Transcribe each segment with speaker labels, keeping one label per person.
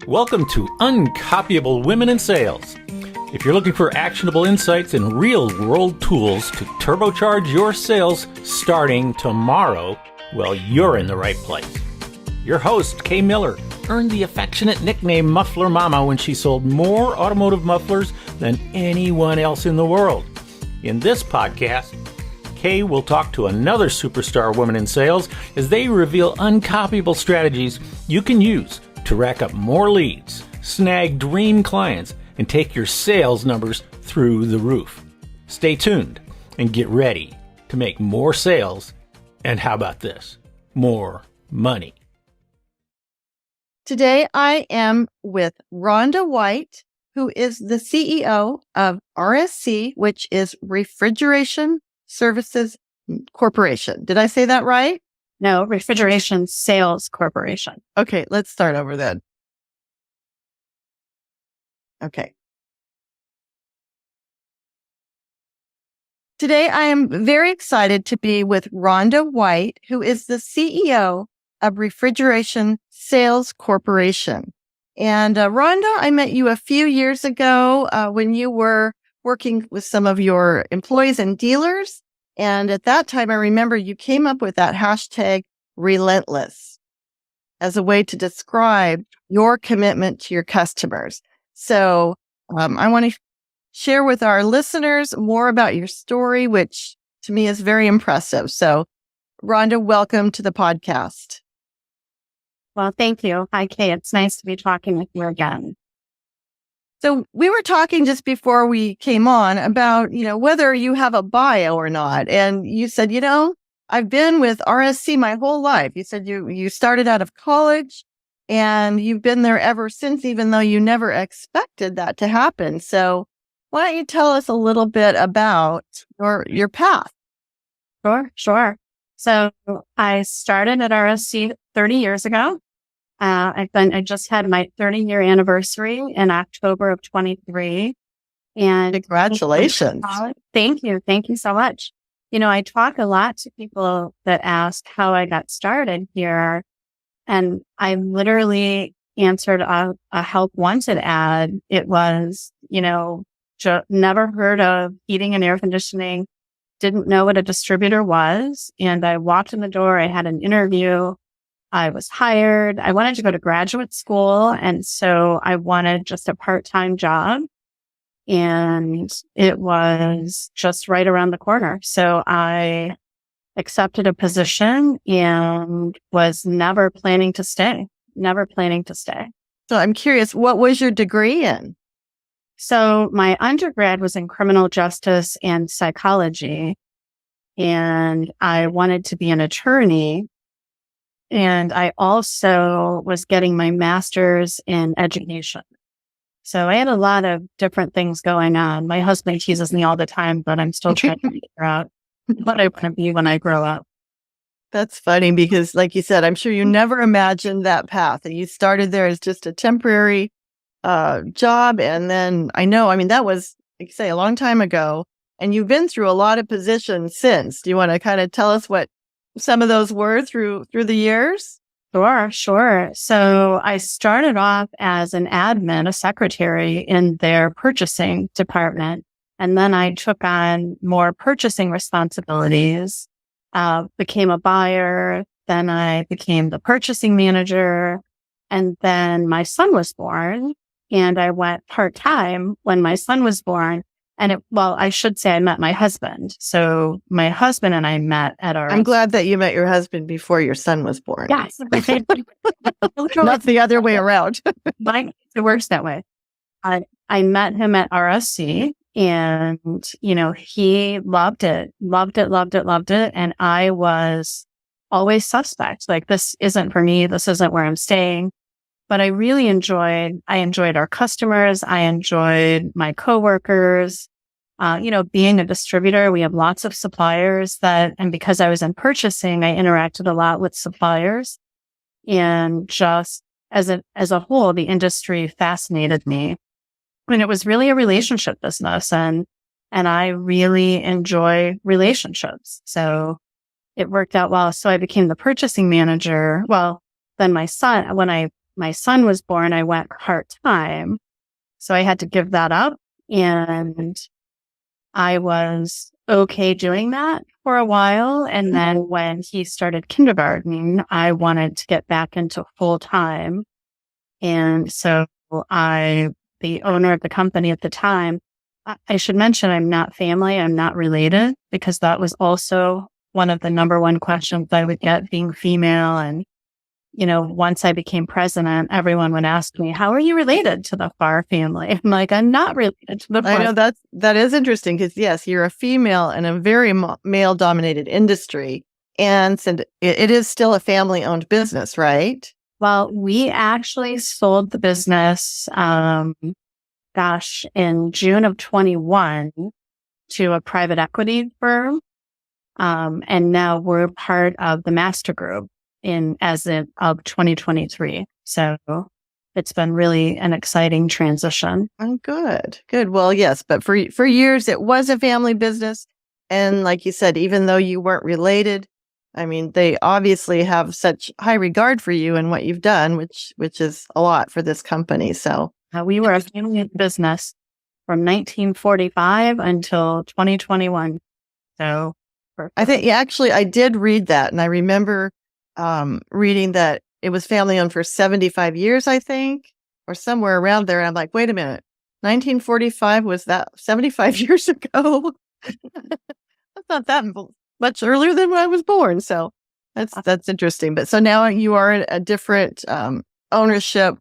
Speaker 1: Welcome to Uncopyable Women in Sales. If you're looking for actionable insights and real-world tools to turbocharge your sales starting tomorrow, well, you're in the right place. Your host, Kay Miller, earned the affectionate nickname Muffler Mama when she sold more automotive mufflers than anyone else in the world. In this podcast, Kay will talk to another superstar woman in sales as they reveal uncopyable strategies you can use to rack up more leads, snag dream clients, and take your sales numbers through the roof. Stay tuned and get ready to make more sales and how about this? More money.
Speaker 2: Today I am with Rhonda Wight, who is the CEO of RSC, which is Refrigeration Services Corporation. Did I say that right?
Speaker 3: No, Refrigeration Sales Corporation.
Speaker 2: Okay, let's start over then. Okay. Today I am very excited to be with Rhonda Wight, who is the CEO of Refrigeration Sales Corporation. And Rhonda, I met you a few years ago when you were working with some of your employees and dealers. And at that time, I remember you came up with that hashtag relentless as a way to describe your commitment to your customers. So I want to share with our listeners more about your story, which to me is very impressive. So Rhonda, welcome to the podcast.
Speaker 3: Well, thank you. Hi, Kay. It's nice to be talking with you again.
Speaker 2: So we were talking just before we came on about, whether you have a bio or not. And you said, I've been with RSC my whole life. You said you started out of college and you've been there ever since, even though you never expected that to happen. So why don't you tell us a little bit about your path?
Speaker 3: Sure. So I started at RSC 30 years ago. I just had my 30-year anniversary in October of 23. And
Speaker 2: congratulations.
Speaker 3: Thank you. Thank you so much. I talk a lot to people that ask how I got started here. And I literally answered a help wanted ad. It was, never heard of heating and air conditioning, didn't know what a distributor was. And I walked in the door. I had an interview. I was hired. I wanted to go to graduate school. And so I wanted just a part-time job. And it was just right around the corner. So I accepted a position and was never planning to stay.
Speaker 2: So I'm curious, what was your degree in?
Speaker 3: So my undergrad was in criminal justice and psychology. And I wanted to be an attorney. And I also was getting my master's in education. So I had a lot of different things going on. My husband teases me all the time, but I'm still trying to figure out what I want to be when I grow up.
Speaker 2: That's funny because, like you said, I'm sure you never imagined that path. And you started there as just a temporary job. And then that was, like you say, a long time ago. And you've been through a lot of positions since. Do you want to kind of tell us what some of those were through the years?
Speaker 3: Sure. So I started off as an admin, a secretary in their purchasing department. And then I took on more purchasing responsibilities, became a buyer. Then I became the purchasing manager. And then my son was born and I went part-time when my son was born. And I should say I met my husband. So my husband and I met at our...
Speaker 2: I'm glad that you met your husband before your son was born.
Speaker 3: Yes.
Speaker 2: Not the other way around.
Speaker 3: It works that way. I met him at RSC and, he loved it. And I was always suspect. Like, this isn't for me. This isn't where I'm staying. But I really enjoyed our customers. I enjoyed my coworkers. Being a distributor, we have lots of suppliers and because I was in purchasing, I interacted a lot with suppliers. And just as a whole, the industry fascinated me. And it was really a relationship business. And I really enjoy relationships. So it worked out well. So I became the purchasing manager. Well, then my son, when I my son was born, I went part-time. So I had to give that up. And I was okay doing that for a while. And then when he started kindergarten, I wanted to get back into full-time. And so the owner of the company at the time, I should mention I'm not family, I'm not related, because that was also one of the number one questions I would get being female. And, once I became president, everyone would ask me, how are you related to the Farr family? I'm like, I'm not related to the Farr.
Speaker 2: I know that is interesting because yes, you're a female in a very male dominated industry. And it is still a family owned business, right?
Speaker 3: Well, we actually sold the business, in June of 21 to a private equity firm. And now we're part of the Master Group of 2023. So it's been really an exciting transition.
Speaker 2: Oh, good. Well, yes, but for years it was a family business. And like you said, even though you weren't related, I mean, they obviously have such high regard for you and what you've done, which is a lot for this company. So
Speaker 3: we were a family business from 1945 until 2021. So
Speaker 2: I think actually I did read that, and I remember reading that it was family owned for 75 years, I think, or somewhere around there. And I'm like, wait a minute, 1945, was that 75 years ago? That's not that much earlier than when I was born. So that's interesting. But so now you are in a different ownership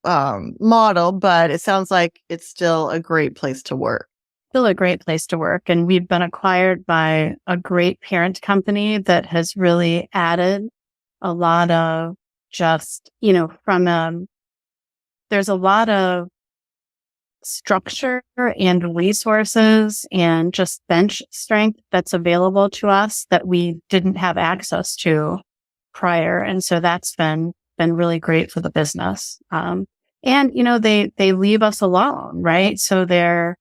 Speaker 2: model, but it sounds like it's still a great place to work.
Speaker 3: Still a great place to work. And we've been acquired by a great parent company that has really added a lot of just, there's a lot of structure and resources and just bench strength that's available to us that we didn't have access to prior. And so that's been really great for the business. And, they leave us alone, right? So they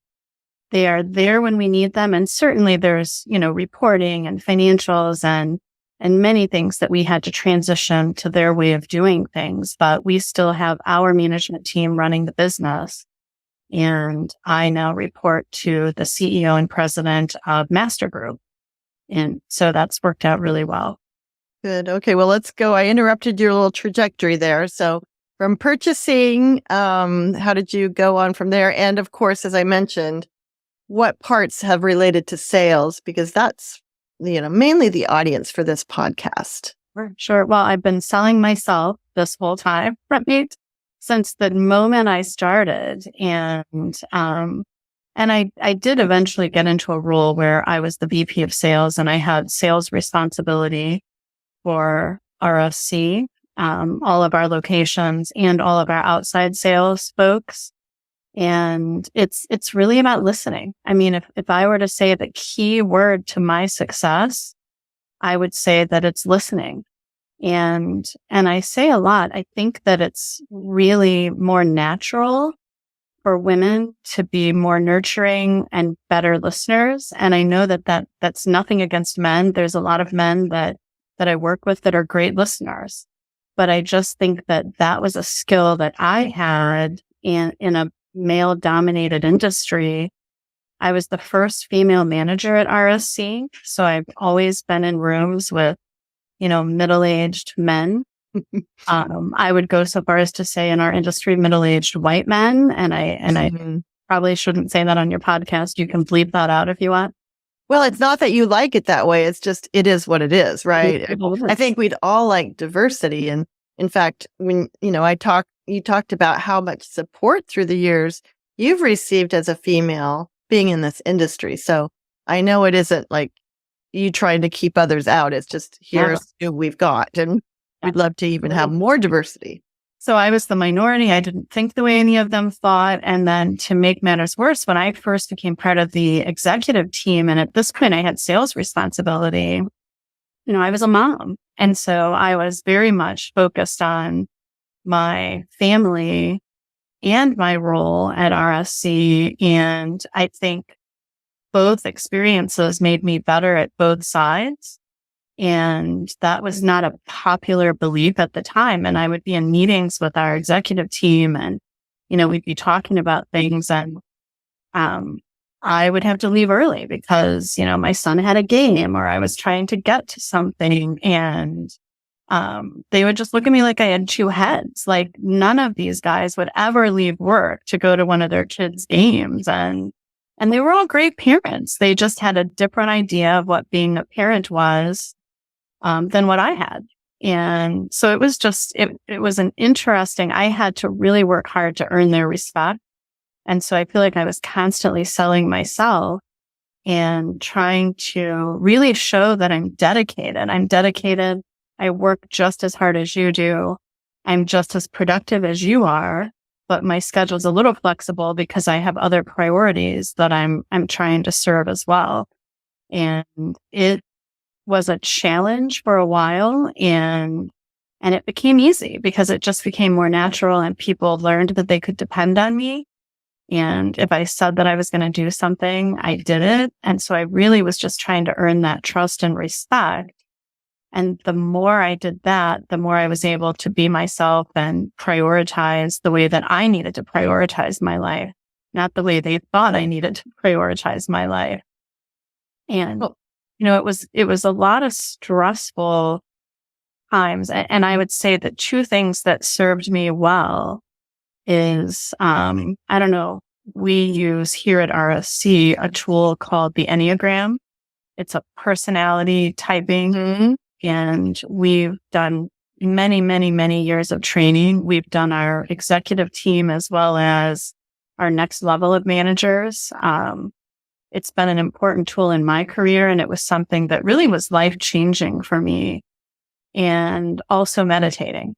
Speaker 3: are there when we need them. And certainly there's, reporting and financials and many things that we had to transition to their way of doing things, but we still have our management team running the business. And I now report to the CEO and president of Master Group. And so that's worked out really well.
Speaker 2: Good. Okay. Well, let's go. I interrupted your little trajectory there. So from purchasing, how did you go on from there? And of course, as I mentioned, what parts have related to sales? Because that's, mainly the audience for this podcast.
Speaker 3: Sure. Well, I've been selling myself this whole time, right? Since the moment I started. And I did eventually get into a role where I was the VP of sales and I had sales responsibility for RSC, all of our locations and all of our outside sales folks. And it's really about listening. I mean, if I were to say the key word to my success, I would say that it's listening. And I say a lot, I think that it's really more natural for women to be more nurturing and better listeners. And I know that's nothing against men. There's a lot of men that I work with that are great listeners. But I just think that was a skill that I had in a male dominated industry. I was the first female manager at RSC. So I've always been in rooms with, middle-aged men. I would go so far as to say in our industry, middle-aged white men. And I probably shouldn't say that on your podcast. You can bleep that out if you want.
Speaker 2: Well, it's not that you like it that way. It's just, it is what it is, right? I think we'd all like diversity. And in fact, when, you talked about how much support through the years you've received as a female being in this industry. So I know it isn't like you trying to keep others out. It's just, here's who we've got. And we'd love to even have more diversity.
Speaker 3: So I was the minority. I didn't think the way any of them thought. And then to make matters worse, when I first became part of the executive team, and at this point I had sales responsibility, I was a mom. And so I was very much focused on my family and my role at RSC. And I think both experiences made me better at both sides. And that was not a popular belief at the time. And I would be in meetings with our executive team and, we'd be talking about things and, I would have to leave early because, my son had a game or I was trying to get to something and, they would just look at me like I had two heads. Like none of these guys would ever leave work to go to one of their kids' games. And they were all great parents. They just had a different idea of what being a parent was, than what I had. And so it was just, it was I had to really work hard to earn their respect. And so I feel like I was constantly selling myself and trying to really show that I'm dedicated. I work just as hard as you do. I'm just as productive as you are, but my schedule's a little flexible because I have other priorities that I'm trying to serve as well. And it was a challenge for a while and it became easy because it just became more natural and people learned that they could depend on me. And if I said that I was going to do something, I did it. And so I really was just trying to earn that trust and respect. And the more I did that, the more I was able to be myself and prioritize the way that I needed to prioritize my life, not the way they thought I needed to prioritize my life. And, it was a lot of stressful times. And I would say that two things that served me well is, I don't know, we use here at RSC a tool called the Enneagram. It's a personality typing. And we've done many, many, many years of training. We've done our executive team as well as our next level of managers. It's been an important tool in my career, and it was something that really was life-changing for me. And also meditating,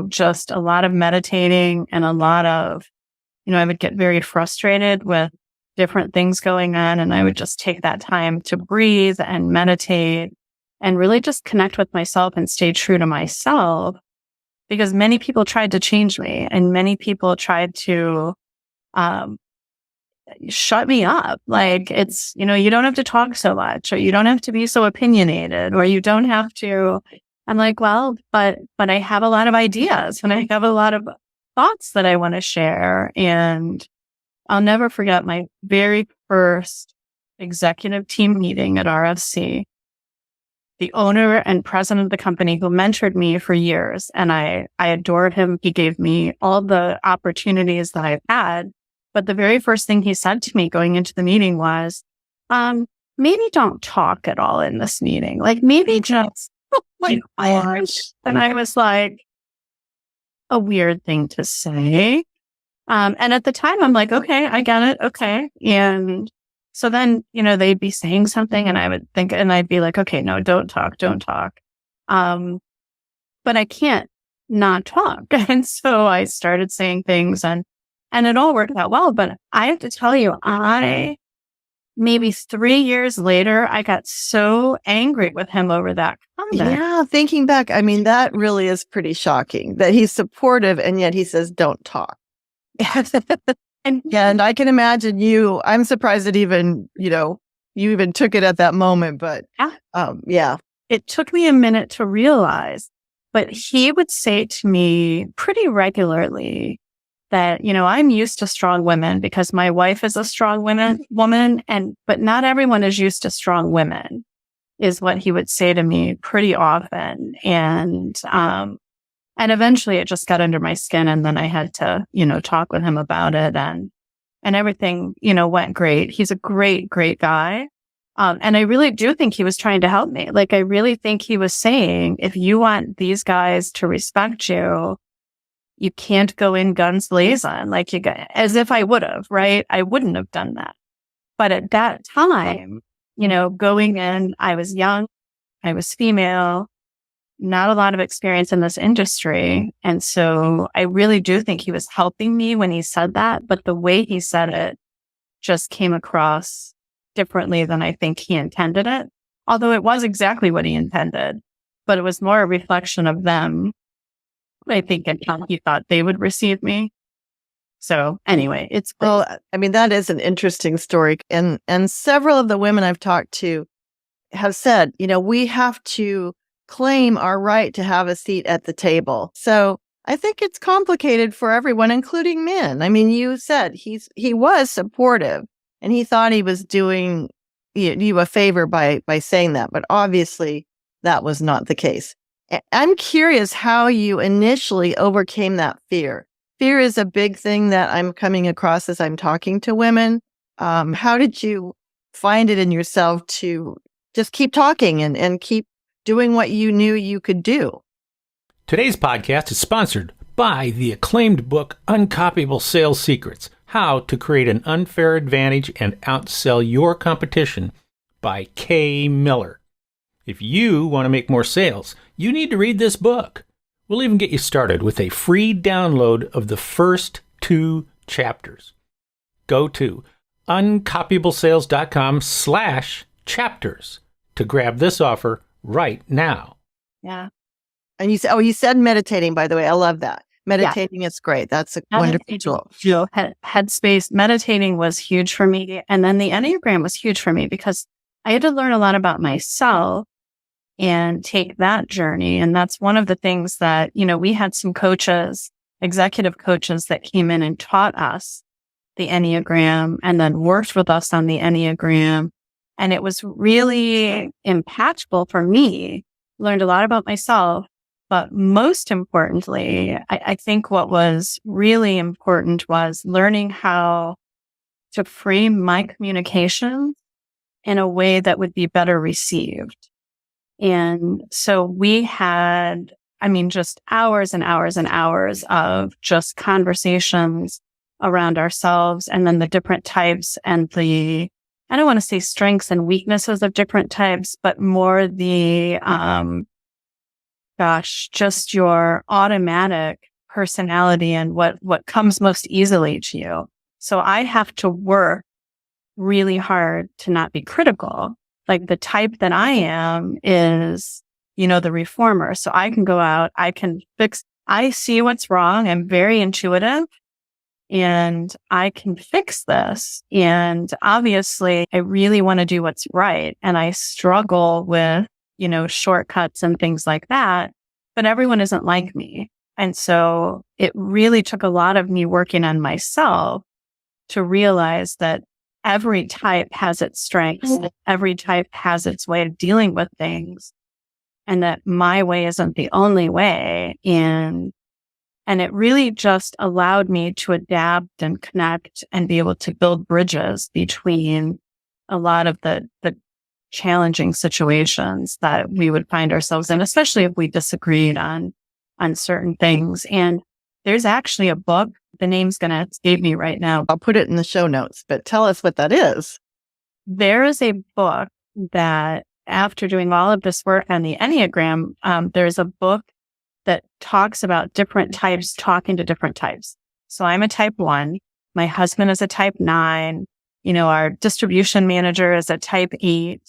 Speaker 3: just a lot of meditating and a lot of, I would get very frustrated with different things going on, and I would just take that time to breathe and meditate and really just connect with myself and stay true to myself, because many people tried to change me and many people tried to shut me up. Like it's, you don't have to talk so much, or you don't have to be so opinionated, or you don't have to. I'm like, well, but I have a lot of ideas and I have a lot of thoughts that I want to share. And I'll never forget my very first executive team meeting at RFC. The owner and president of the company who mentored me for years, and I adored him. He gave me all the opportunities that I've had. But the very first thing he said to me going into the meeting was, maybe don't talk at all in this meeting. Like maybe just, and I was like, a weird thing to say. And at the time I'm like, okay, I get it. Okay. And so then, they'd be saying something and I would think, and I'd be like, okay, no, don't talk. But I can't not talk. And so I started saying things and it all worked out well. But I have to tell you, maybe 3 years later, I got so angry with him over that comment.
Speaker 2: Yeah, thinking back, I mean, that really is pretty shocking that he's supportive and yet he says, don't talk. And I can imagine I'm surprised that even, you even took it at that moment, but yeah.
Speaker 3: It took me a minute to realize, but he would say to me pretty regularly that, I'm used to strong women because my wife is a strong woman, but not everyone is used to strong women, is what he would say to me pretty often. And eventually it just got under my skin, and then I had to, talk with him about it, and everything, went great. He's a great, great guy. And I really do think he was trying to help me. Like, I really think he was saying, if you want these guys to respect you, you can't go in guns blazing, like as if I would have, right? I wouldn't have done that. But at that time, going in, I was young, I was female, not a lot of experience in this industry. And so I really do think he was helping me when he said that. But the way he said it just came across differently than I think he intended it. Although it was exactly what he intended, but it was more a reflection of them, I think, and how he thought they would receive me. So anyway, it's
Speaker 2: well, I mean, that is an interesting story. And several of the women I've talked to have said, we have to claim our right to have a seat at the table. So I think it's complicated for everyone, including men. I mean, you said he was supportive and he thought he was doing you a favor by saying that, but obviously that was not the case. I'm curious how you initially overcame that fear. Fear is a big thing that I'm coming across as I'm talking to women. How did you find it in yourself to just keep talking and keep doing what you knew you could do?
Speaker 1: Today's podcast is sponsored by the acclaimed book, Uncopyable Sales Secrets, How to Create an Unfair Advantage and Outsell Your Competition by Kay Miller. If you want to make more sales, you need to read this book. We'll even get you started with a free download of the first 2 chapters. Go to unCopyableSales.com/chapters to grab this offer right now.
Speaker 3: Yeah.
Speaker 2: And you said meditating, by the way. I love that. Meditating is great. That's a wonderful tool.
Speaker 3: Headspace, meditating was huge for me. And then the Enneagram was huge for me because I had to learn a lot about myself and take that journey. And that's one of the things that, we had some coaches, executive coaches that came in and taught us the Enneagram and then worked with us on the Enneagram. And it was really impactful for me. Learned a lot about myself. But most importantly, I think what was really important was learning how to frame my communication in a way that would be better received. And so we had, just hours and hours and hours of just conversations around ourselves and then the different types and I don't want to say strengths and weaknesses of different types, but more just your automatic personality and what comes most easily to you. So I have to work really hard to not be critical. Like the type that I am is, the reformer. So I can go out, I see what's wrong. I'm very intuitive and I can fix this. And obviously I really want to do what's right. And I struggle with, shortcuts and things like that, but everyone isn't like me. And so it really took a lot of me working on myself to realize that every type has its strengths, every type has its way of dealing with things, and that my way isn't the only way. And it really just allowed me to adapt and connect and be able to build bridges between a lot of the challenging situations that we would find ourselves in, especially if we disagreed on certain things. And there's actually a book. The name's going to escape me right now.
Speaker 2: I'll put it in the show notes, but tell us what that is.
Speaker 3: There is a book that after doing all of this work on the Enneagram, there's a book that talks about different types talking to different types. So I'm a type 1. My husband is a type 9. Our distribution manager is a type 8.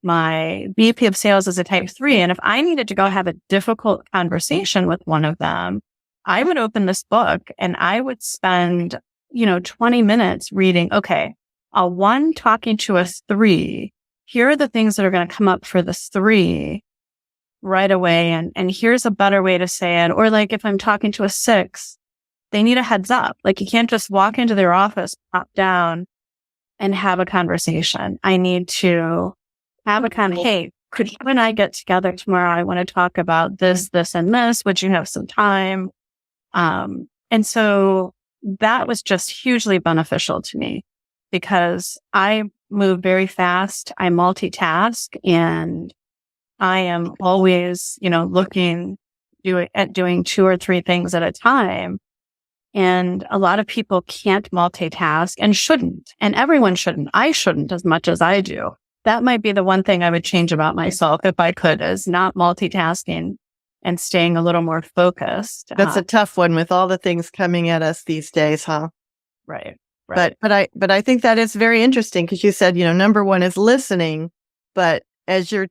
Speaker 3: My VP of sales is a type 3. And if I needed to go have a difficult conversation with one of them, I would open this book and I would spend, 20 minutes reading, okay, a 1 talking to a 3. Here are the things that are going to come up for this 3 right away. And here's a better way to say it. Or like if I'm talking to a 6, they need a heads up. Like you can't just walk into their office, pop down and have a conversation. I need to have hey, could you and I get together tomorrow? I want to talk about this, this, and this. Would you have some time? And so that was just hugely beneficial to me because I move very fast. I multitask and I am always, looking at doing 2 or 3 things at a time. And a lot of people can't multitask and shouldn't. And everyone shouldn't. I shouldn't as much as I do. That might be the one thing I would change about myself if I could, is not multitasking and staying a little more focused.
Speaker 2: That's a tough one with all the things coming at us these days, huh?
Speaker 3: Right.
Speaker 2: But I think that is very interesting because you said, number 1 is listening, but as you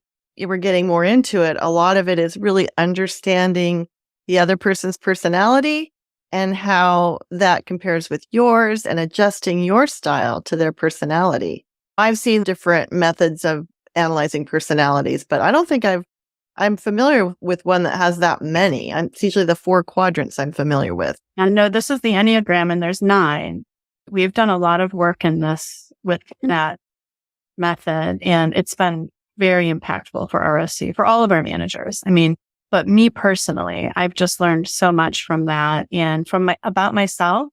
Speaker 2: were getting more into it, a lot of it is really understanding the other person's personality and how that compares with yours and adjusting your style to their personality. I've seen different methods of analyzing personalities, but I don't think I'm familiar with one that has that many. It's usually the 4 quadrants I'm familiar with.
Speaker 3: And no, this is the Enneagram, and there's 9. We've done a lot of work in this with that method, and it's been very impactful for RSC, for all of our managers. But me personally, I've just learned so much from that and about myself.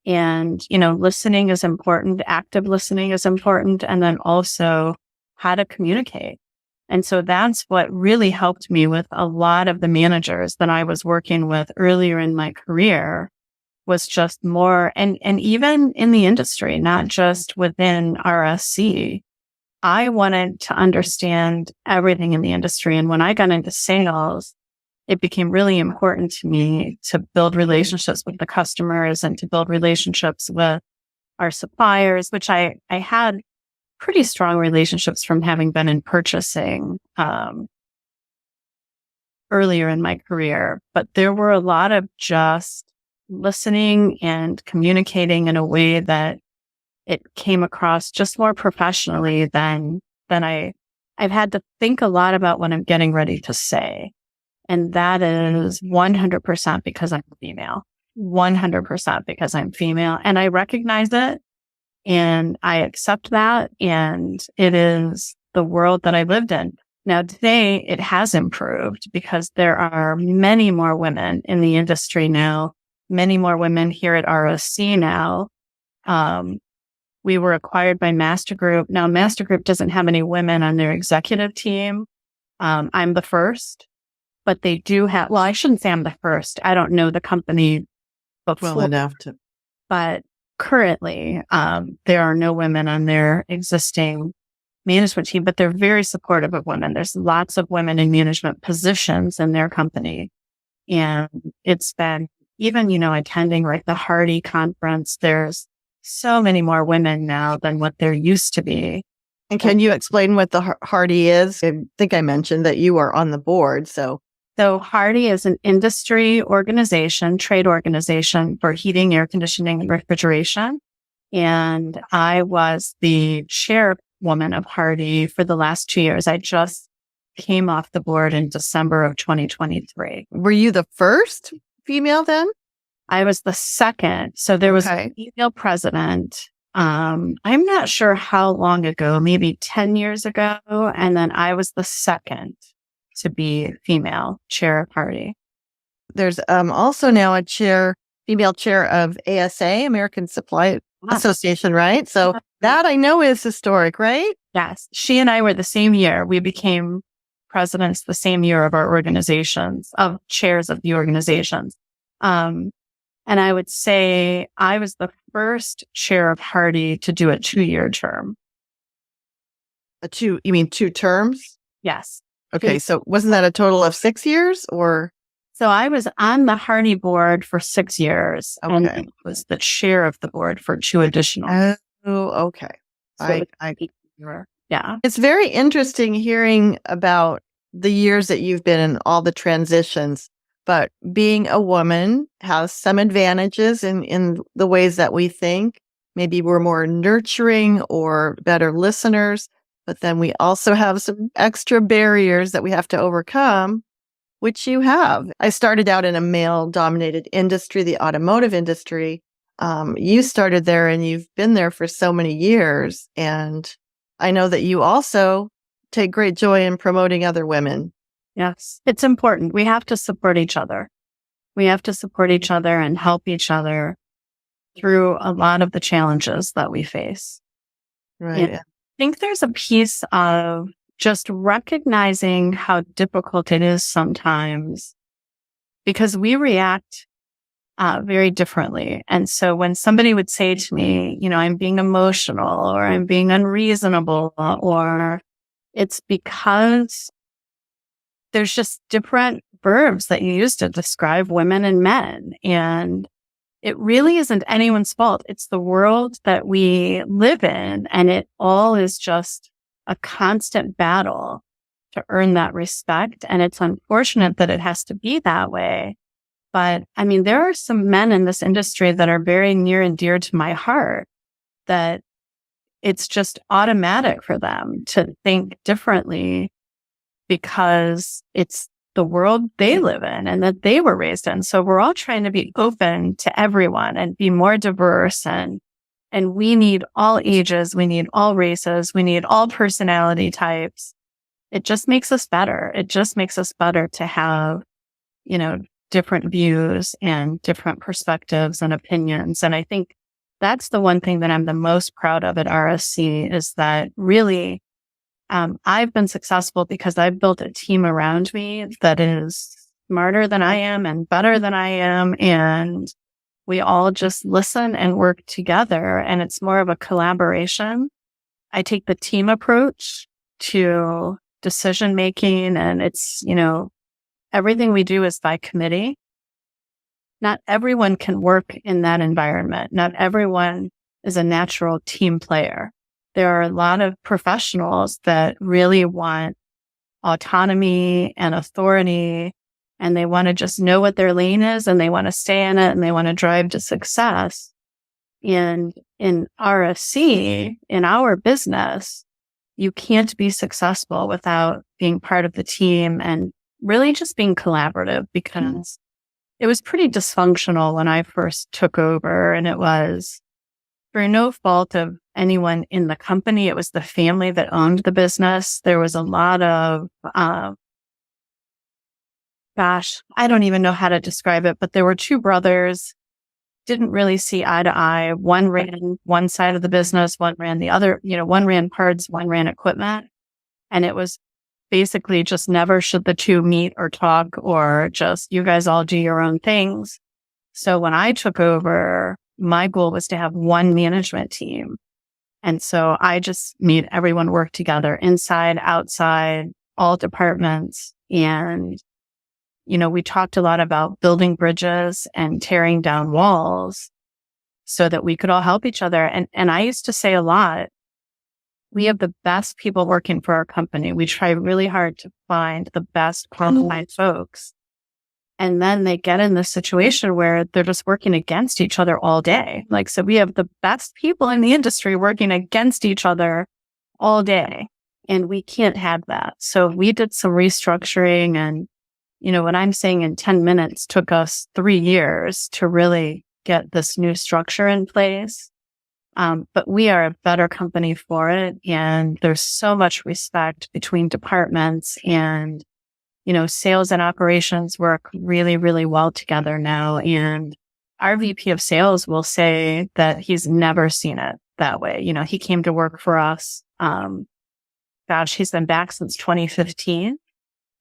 Speaker 3: And, listening is important. Active listening is important. And then also how to communicate. And so that's what really helped me with a lot of the managers that I was working with earlier in my career, was just more, and even in the industry, not just within RSC. I wanted to understand everything in the industry. And when I got into sales, it became really important to me to build relationships with the customers and to build relationships with our suppliers, which I had pretty strong relationships from having been in purchasing earlier in my career. But there were a lot of just listening and communicating in a way that it came across just more professionally than I've had to think a lot about what I'm getting ready to say. And that is 100% because I'm female, 100% because I'm female. And I recognize it and I accept that. And it is the world that I lived in. Now, today it has improved because there are many more women in the industry now, many more women here at RSC now. We were acquired by Master Group. Now, Master Group doesn't have any women on their executive team. I'm the first. But they do have, well, I shouldn't say I'm the first. I don't know the company before.
Speaker 2: Well enough to.
Speaker 3: But currently, there are no women on their existing management team, but they're very supportive of women. There's lots of women in management positions in their company. And it's been, even, attending the Hardy conference, there's so many more women now than what there used to be.
Speaker 2: And can you explain what the Hardy is? I think I mentioned that you are on the board, So
Speaker 3: Hardy is an industry organization, trade organization for heating, air conditioning, and refrigeration. And I was the chairwoman of Hardy for the last 2 years. I just came off the board in December of 2023.
Speaker 2: Were you the first female then?
Speaker 3: I was the second. So there was a female president. I'm not sure how long ago, maybe 10 years ago. And then I was the second to be female chair of Hardy.
Speaker 2: There's also now a female chair of ASA, American Supply Association, right? So that I know is historic, right?
Speaker 3: Yes. She and I were the same year. We became presidents the same year of our organizations, of chairs of the organizations. And I would say I was the first chair of Hardy to do a 2-year term.
Speaker 2: You mean 2 terms?
Speaker 3: Yes.
Speaker 2: Okay. So wasn't that a total of 6 years or?
Speaker 3: So I was on the Hardy board for 6 years and was the chair of the board for 2 additional.
Speaker 2: Oh, okay.
Speaker 3: So yeah.
Speaker 2: It's very interesting hearing about the years that you've been in, all the transitions, but being a woman has some advantages in the ways that we think. Maybe we're more nurturing or better listeners, but then we also have some extra barriers that we have to overcome, which you have. I started out in a male-dominated industry, the automotive industry. You started there and you've been there for so many years. And I know that you also take great joy in promoting other women.
Speaker 3: Yes, it's important. We have to support each other. We have to support each other and help each other through a lot of the challenges that we face.
Speaker 2: Right.
Speaker 3: And I think there's a piece of just recognizing how difficult it is sometimes because we react very differently. And so when somebody would say to me, I'm being emotional or I'm being unreasonable, or it's because there's just different verbs that you use to describe women and men. And it really isn't anyone's fault. It's the world that we live in. And it all is just a constant battle to earn that respect. And it's unfortunate that it has to be that way. But there are some men in this industry that are very near and dear to my heart that it's just automatic for them to think differently because it's the world they live in and that they were raised in. So we're all trying to be open to everyone and be more diverse, and we need all ages, we need all races, we need all personality types. It just makes us better. It just makes us better to have, different views and different perspectives and opinions. And I think that's the one thing that I'm the most proud of at RSC is that really, I've been successful because I've built a team around me that is smarter than I am and better than I am. And we all just listen and work together. And it's more of a collaboration. I take the team approach to decision making, and it's, everything we do is by committee. Not everyone can work in that environment. Not everyone is a natural team player. There are a lot of professionals that really want autonomy and authority, and they want to just know what their lane is, and they want to stay in it, and they want to drive to success. And in RSC, in our business, you can't be successful without being part of the team and really just being collaborative, because it was pretty dysfunctional when I first took over, and it was through no fault of anyone in the company. It was the family that owned the business. There was a lot of, I don't even know how to describe it, but there were two brothers, didn't really see eye to eye. One ran one side of the business, one ran the other, one ran parts, one ran equipment. And it was basically just never should the two meet or talk, or just you guys all do your own things. So when I took over, my goal was to have one management team. And so I just made everyone work together inside, outside, all departments. And, we talked a lot about building bridges and tearing down walls so that we could all help each other. And I used to say a lot, we have the best people working for our company. We try really hard to find the best qualified folks. And then they get in this situation where they're just working against each other all day. So we have the best people in the industry working against each other all day, and we can't have that. So we did some restructuring, and, what I'm saying in 10 minutes took us 3 years to really get this new structure in place. But we are a better company for it. And there's so much respect between departments, and, sales and operations work really, really well together now. And our VP of sales will say that he's never seen it that way. He came to work for us. He's been back since 2015,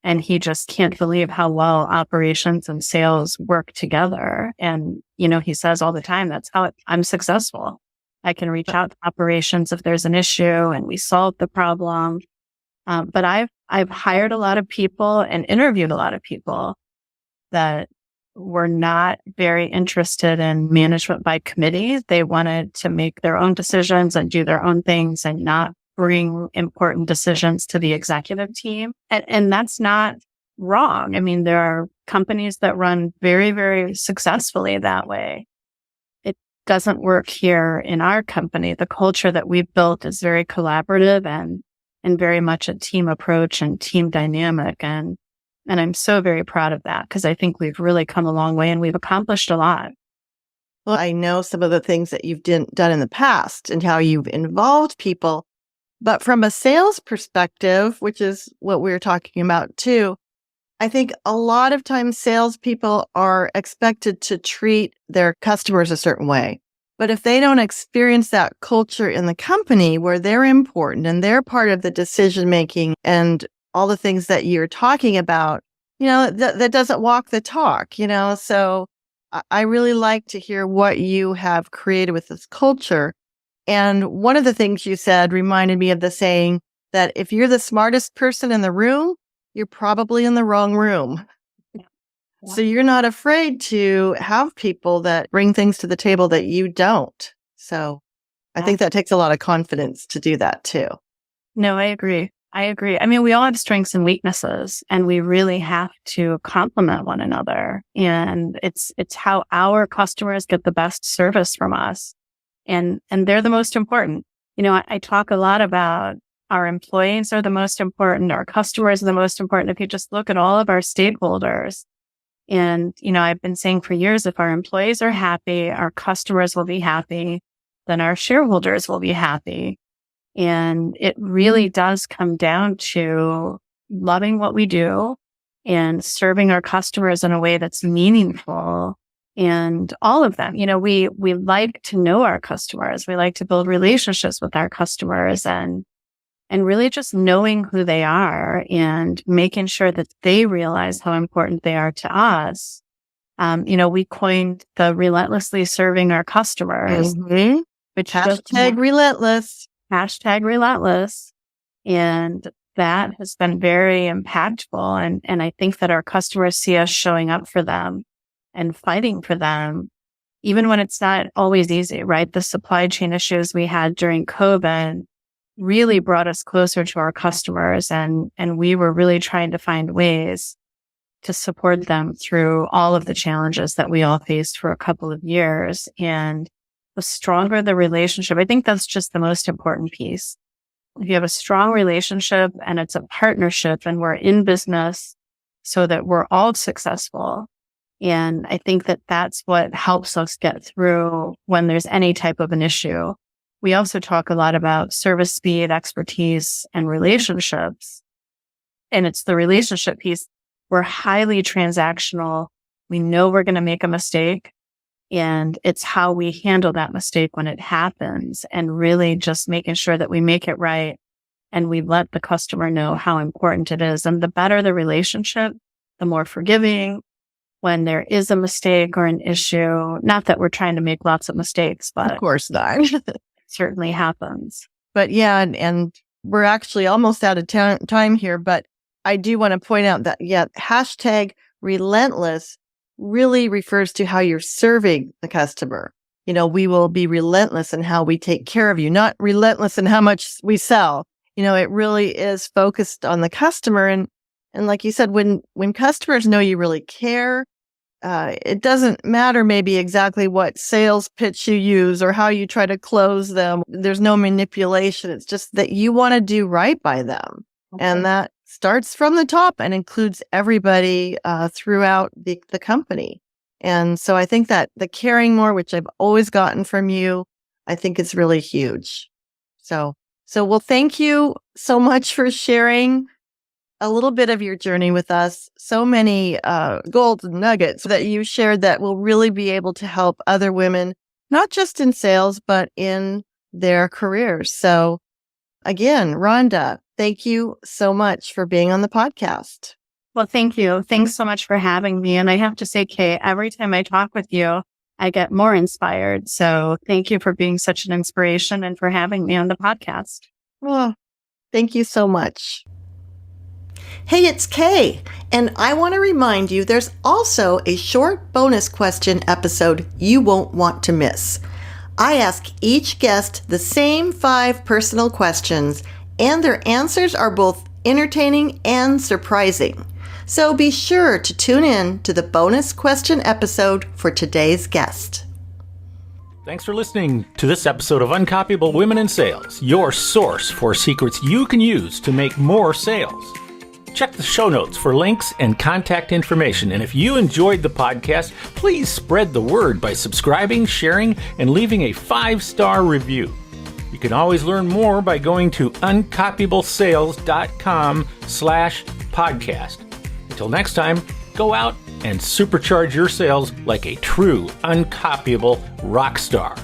Speaker 3: and he just can't believe how well operations and sales work together. And, he says all the time, that's how I'm successful. I can reach out to operations if there's an issue, and we solve the problem. But I've hired a lot of people and interviewed a lot of people that were not very interested in management by committee. They wanted to make their own decisions and do their own things and not bring important decisions to the executive team. And that's not wrong. I mean, there are companies that run very, very successfully that way. Doesn't work here in our company. The culture that we've built is very collaborative and very much a team approach and team dynamic. And I'm so very proud of that, because I think we've really come a long way and we've accomplished a lot.
Speaker 2: Well, I know some of the things that you've done in the past and how you've involved people, but from a sales perspective, which is what we're talking about too, I think a lot of times salespeople are expected to treat their customers a certain way. But if they don't experience that culture in the company where they're important and they're part of the decision making and all the things that you're talking about, that doesn't walk the talk, So I really like to hear what you have created with this culture. And one of the things you said reminded me of the saying that if you're the smartest person in the room, you're probably in the wrong room. Yeah. So you're not afraid to have people that bring things to the table that you don't. So I think that takes a lot of confidence to do that too.
Speaker 3: No, I agree. I mean, we all have strengths and weaknesses, and we really have to complement one another. And it's how our customers get the best service from us. And they're the most important. I talk a lot about our employees are the most important, our customers are the most important. If you just look at all of our stakeholders, and, I've been saying for years, if our employees are happy, our customers will be happy, then our shareholders will be happy. And it really does come down to loving what we do and serving our customers in a way that's meaningful. And all of them, we like to know our customers. We like to build relationships with our customers and really just knowing who they are and making sure that they realize how important they are to us. We coined the relentlessly serving our customers,
Speaker 2: which hashtag relentless.
Speaker 3: Hashtag relentless. And that has been very impactful. And I think that our customers see us showing up for them and fighting for them, even when it's not always easy, right? The supply chain issues we had during COVID really brought us closer to our customers. And we were really trying to find ways to support them through all of the challenges that we all faced for a couple of years. And the stronger the relationship, I think that's just the most important piece. If you have a strong relationship and it's a partnership and we're in business so that we're all successful. And I think that that's what helps us get through when there's any type of an issue. We also talk a lot about service speed, expertise, and relationships. And it's the relationship piece. We're highly transactional. We know we're going to make a mistake. And it's how we handle that mistake when it happens and really just making sure that we make it right and we let the customer know how important it is. And the better the relationship, the more forgiving when there is a mistake or an issue. Not that we're trying to make lots of mistakes, but
Speaker 2: of course not.
Speaker 3: It certainly happens.
Speaker 2: But yeah, and we're actually almost out of time here, but I do want to point out that, hashtag relentless really refers to how you're serving the customer. We will be relentless in how we take care of you, not relentless in how much we sell. It really is focused on the customer. And like you said, when customers know you really care, it doesn't matter maybe exactly what sales pitch you use or how you try to close them. There's no manipulation. It's just that you want to do right by them. Okay. And that starts from the top and includes everybody throughout the company. And so I think that the caring more, which I've always gotten from you, I think is really huge. So well, thank you so much for sharing a little bit of your journey with us. So many golden nuggets that you shared that will really be able to help other women, not just in sales, but in their careers. So again, Rhonda, thank you so much for being on the podcast.
Speaker 3: Well, thank you. Thanks so much for having me. And I have to say, Kay, every time I talk with you, I get more inspired. So thank you for being such an inspiration and for having me on the podcast.
Speaker 2: Well, thank you so much. Hey, it's Kay, and I want to remind you there's also a short bonus question episode you won't want to miss. I ask each guest the same 5 personal questions, and their answers are both entertaining and surprising. So be sure to tune in to the bonus question episode for today's guest.
Speaker 1: Thanks for listening to this episode of Uncopyable Women in Sales, your source for secrets you can use to make more sales. Check the show notes for links and contact information. And if you enjoyed the podcast, please spread the word by subscribing, sharing, and leaving a 5-star review. You can always learn more by going to uncopyablesales.com/podcast. Until next time, go out and supercharge your sales like a true uncopyable rock star.